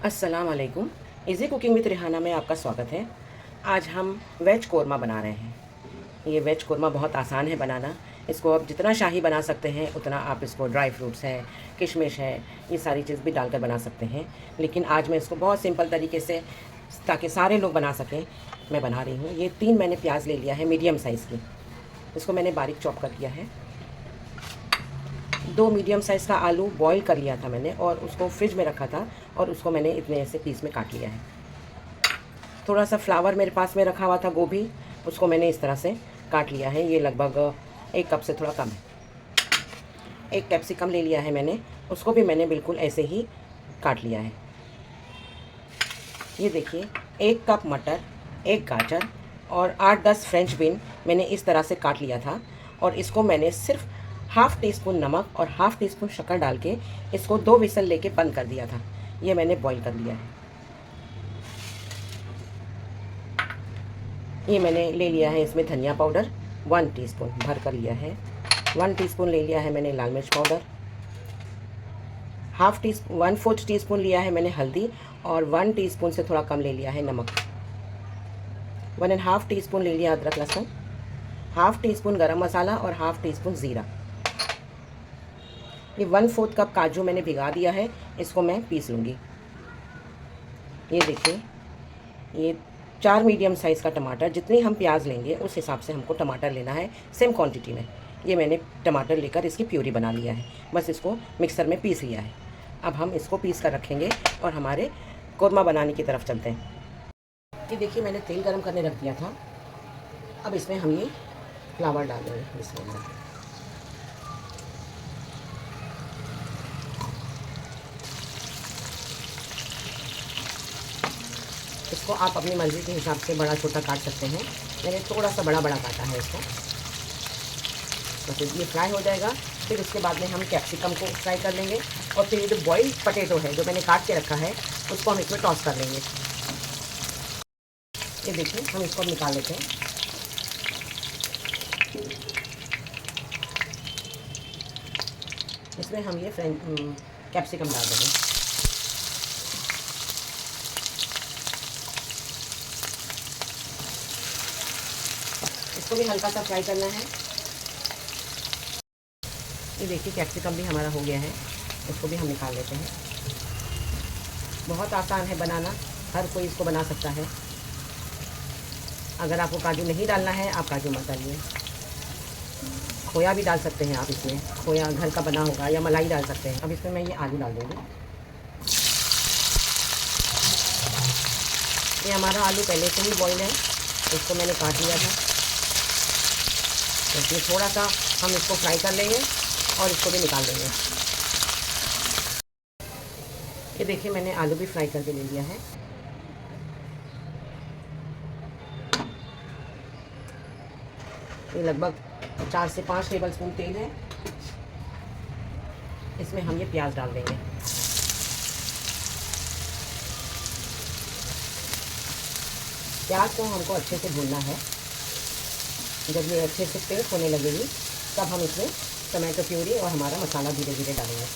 अस्सलाम वालेकुम। Easy cooking with Rihanna में आपका स्वागत है। आज हम वेज कोरमा बना रहे हैं। ये वेज कोरमा बहुत आसान है बनाना। इसको आप जितना शाही बना सकते हैं उतना आप इसको ड्राई फ्रूट्स है, किशमिश है, ये सारी चीज़ भी डालकर बना सकते हैं। लेकिन आज मैं इसको बहुत सिंपल तरीके से, ताकि सारे लोग बना सकें, मैं बना रही हूँ। ये 3 मैंने प्याज ले लिया है मीडियम साइज़ की, इसको मैंने बारीक चॉप कर लिया है। 2 मीडियम साइज़ का आलू बॉईल कर लिया था मैंने और उसको फ्रिज में रखा था और उसको मैंने इतने ऐसे पीस में काट लिया है। थोड़ा सा फ्लावर मेरे पास में रखा हुआ था गोभी, उसको मैंने इस तरह से काट लिया है। ये लगभग 1 कप से थोड़ा कम है। 1 कैप्सिकम ले लिया है मैंने, उसको भी मैंने बिल्कुल ऐसे ही काट लिया है। ये देखिए 1 कप मटर, 1 गाजर और 8-10 फ्रेंच बीन मैंने इस तरह से काट लिया था और इसको मैंने सिर्फ हाफ़ टी स्पून नमक और हाफ़ टी स्पून शक्कर डाल के इसको 2 विसल लेके बंद कर दिया था। ये मैंने बॉईल कर लिया है। ये मैंने ले लिया है इसमें धनिया पाउडर 1 टीस्पून भर कर लिया है। 1 टीस्पून ले लिया है मैंने लाल मिर्च पाउडर। 1/4 टीस्पून लिया है मैंने हल्दी और 1 टीस्पून से थोड़ा कम ले लिया है नमक। 1.5 टीस्पून ले लिया अदरक लहसुन, हाफ़ टी स्पून गरम मसाला और हाफ़ टी स्पून ज़ीरा। ये 1/4 कप काजू मैंने भिगा दिया है, इसको मैं पीस लूँगी। ये देखिए, ये 4 मीडियम साइज़ का टमाटर, जितनी हम प्याज लेंगे उस हिसाब से हमको टमाटर लेना है, सेम क्वांटिटी में। ये मैंने टमाटर लेकर इसकी प्यूरी बना लिया है, बस इसको मिक्सर में पीस लिया है। अब हम इसको पीस कर रखेंगे और हमारे कोरमा बनाने की तरफ चलते हैं। ये देखिए मैंने तेल गरम करने रख दिया था। अब इसमें हम ये फ्लावर डाल देंगे बिस्मिल्लाह। इसको आप अपनी मर्ज़ी के हिसाब से बड़ा छोटा काट सकते हैं। मैंने थोड़ा सा बड़ा काटा है इसको। बस ये फ्राई हो जाएगा, फिर उसके बाद में हम कैप्सिकम को फ्राई कर लेंगे और फिर ये जो बॉइल्ड पोटैटो है जो मैंने काट के रखा है उसको हम इसमें टॉस कर लेंगे। ये देखिए हम इसको निकाल लेते हैं। इसमें हम ये कैप्सिकम डाल देंगे। इसको भी हल्का सा फ्राई करना है। ये देखिए कैप्सिकम भी हमारा हो गया है, इसको भी हम निकाल लेते हैं। बहुत आसान है बनाना, हर कोई इसको बना सकता है। अगर आपको काजू नहीं डालना है आप काजू मत डालिए, खोया भी डाल सकते हैं आप इसमें, खोया घर का बना होगा या मलाई डाल सकते हैं। अब इसमें मैं ये आलू डाल दूँगी। ये हमारा आलू पहले से ही बॉईल है, इसको मैंने काट लिया था। तो ये थोड़ा सा हम इसको फ्राई कर लेंगे और इसको भी निकाल देंगे। ये देखिए मैंने आलू भी फ्राई करके ले लिया है। ये लगभग 4 से 5 टेबलस्पून तेल है, इसमें हम ये प्याज डाल देंगे। प्याज को हमको अच्छे से भूनना है। जब ये अच्छे से पेस्ट होने लगेगी तब हम इसमें टमाटो प्यूरी और हमारा मसाला धीरे धीरे डालेंगे।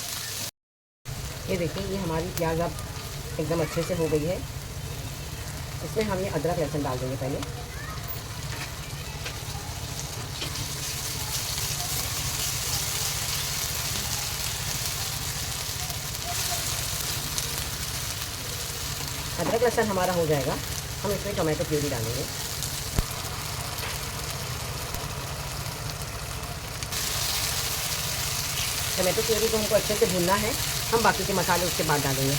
ये देखिए ये हमारी प्याज अब एकदम अच्छे से हो गई है। इसमें हम ये अदरक लहसुन डाल देंगे पहले। अदरक लहसुन हमारा हो जाएगा, हम इसमें टमाटो प्यूरी डालेंगे। टमाटो प्यूरी को हमको अच्छे से भूनना है, हम बाकी के मसाले उसके बाद डालेंगे।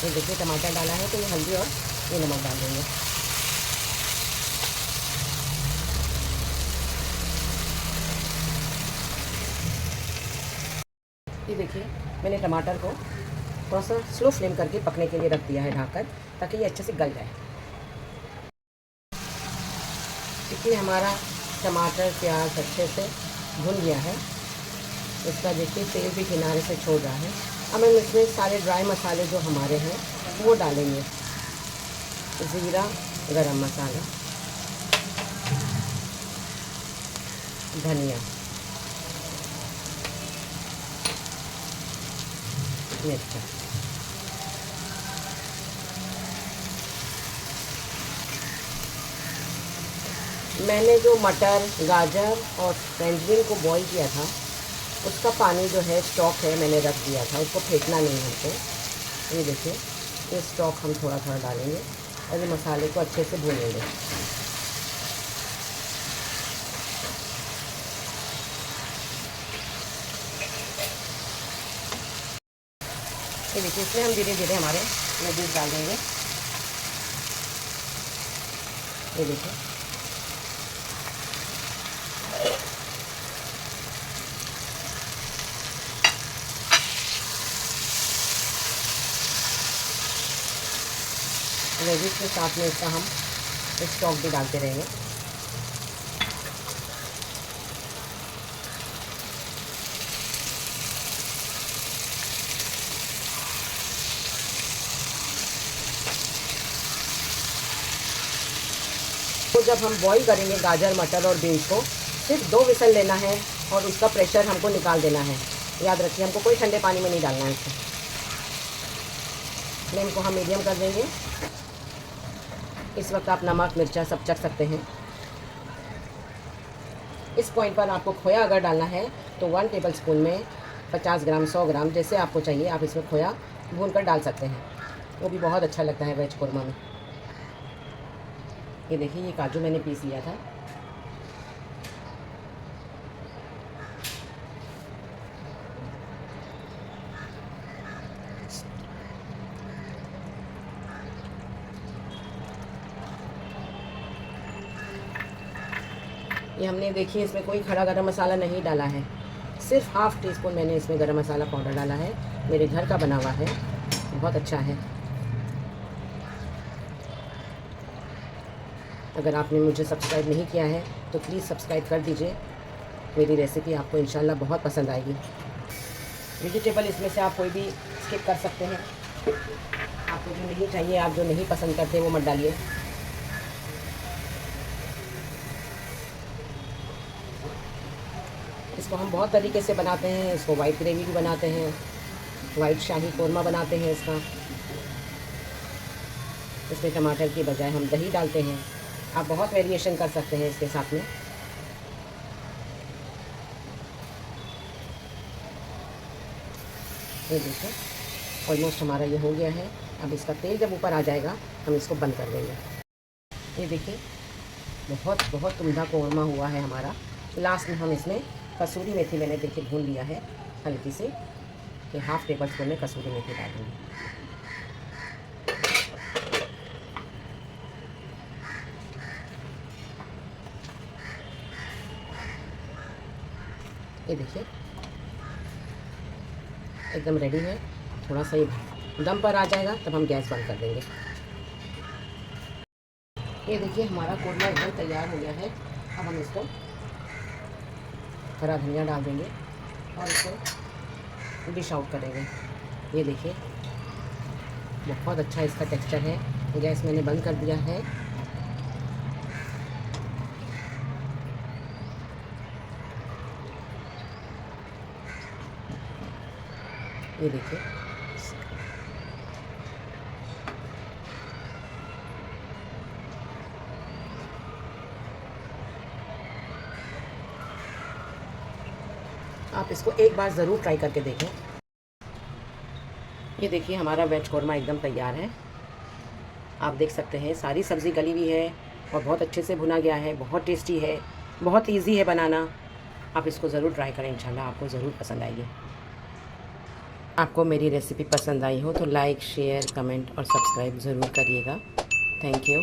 ये देखिए टमाटर डाला है तो ये हल्दी और ये नमक डाल देंगे। ये देखिए मैंने टमाटर को थोड़ा सा स्लो फ्लेम करके पकने के लिए रख दिया है ढककर, ताकि ये अच्छे से गल जाए। देखिए हमारा टमाटर प्याज अच्छे से भुन गया है, इसका देखिए तेल भी किनारे से छोड़ रहा है। अब हम इसमें सारे ड्राई मसाले जो हमारे हैं वो डालेंगे। ज़ीरा, गरम मसाला, धनिया, मिर्च, मैंने जो मटर, गाजर और फ्रेंच बीन को बॉईल किया था उसका पानी जो है स्टॉक है मैंने रख दिया था, उसको फेंकना नहीं है हमको। ये देखिए, ये स्टॉक हम थोड़ा थोड़ा डालेंगे और ये मसाले को अच्छे से भूनेंगे। ये देखिए, इसमें हम धीरे धीरे हमारे वेजिस डाल देंगे। ये देखिए, वेजिस के साथ में इसका हम स्टॉक भी डालते रहेंगे। तो जब हम बॉईल करेंगे गाजर, मटर और बीन्स को, सिर्फ 2 विसल लेना है और उसका प्रेशर हमको निकाल देना है। याद रखिए, हमको कोई ठंडे पानी में नहीं डालना है इसको। फ्लेम को हम मीडियम कर देंगे। इस वक्त आप नमक, मिर्चा सब चख सकते हैं। इस पॉइंट पर आपको खोया अगर डालना है तो 1 टेबलस्पून में 50 ग्राम, 100 ग्राम जैसे आपको चाहिए आप इसमें खोया भून कर डाल सकते हैं। वो भी बहुत अच्छा लगता है वेज कोरमा में। ये देखिए, ये काजू मैंने पीस लिया था। ये हमने देखिए, इसमें कोई खड़ा गरम मसाला नहीं डाला है, सिर्फ हाफ़ टी स्पून मैंने इसमें गरम मसाला पाउडर डाला है। मेरे घर का बना हुआ है, बहुत अच्छा है। अगर आपने मुझे सब्सक्राइब नहीं किया है तो प्लीज़ सब्सक्राइब कर दीजिए। मेरी रेसिपी आपको इंशाल्लाह बहुत पसंद आएगी। वेजिटेबल इसमें से आप कोई भी स्किप कर सकते हैं। आपको जो नहीं चाहिए, आप जो नहीं पसंद करते वो मत डालिए। इसको हम बहुत तरीके से बनाते हैं। इसको वाइट ग्रेवी भी बनाते हैं, वाइट शाही कोरमा बनाते हैं इसका। इसमें टमाटर की बजाय हम दही डालते हैं। आप बहुत वेरिएशन कर सकते हैं इसके साथ में। ये देखिए, ऑलमोस्ट हमारा ये हो गया है। अब इसका तेल जब ऊपर आ जाएगा हम इसको बंद कर देंगे। ये देखिए, बहुत बहुत उम्दा कोरमा हुआ है हमारा। लास्ट में हम इसमें कसूरी मेथी मैंने देखिए भून लिया है हल्की से, कि हाफ़ टेबल स्पून में कसूरी मेथी डाल दूँगी। ये देखिए, एकदम रेडी है। थोड़ा सा ये दम पर आ जाएगा तब हम गैस बंद कर देंगे। ये देखिए, हमारा कोरमा एकदम तैयार हो गया है। अब हम इसको हरा धनिया डाल देंगे और इसको डिश आउट करेंगे। ये देखिए, बहुत अच्छा इसका टेक्सचर है। गैस मैंने बंद कर दिया है। ये देखिए, आप इसको एक बार ज़रूर ट्राई करके देखें। ये देखिए, हमारा वेज कोरमा एकदम तैयार है। आप देख सकते हैं सारी सब्ज़ी गली हुई है और बहुत अच्छे से भुना गया है। बहुत टेस्टी है, बहुत इजी है बनाना। आप इसको ज़रूर ट्राई करें, इंशाल्लाह आपको ज़रूर पसंद आएगी। आपको मेरी रेसिपी पसंद आई हो तो लाइक, शेयर, कमेंट और सब्सक्राइब ज़रूर करिएगा। Thank you.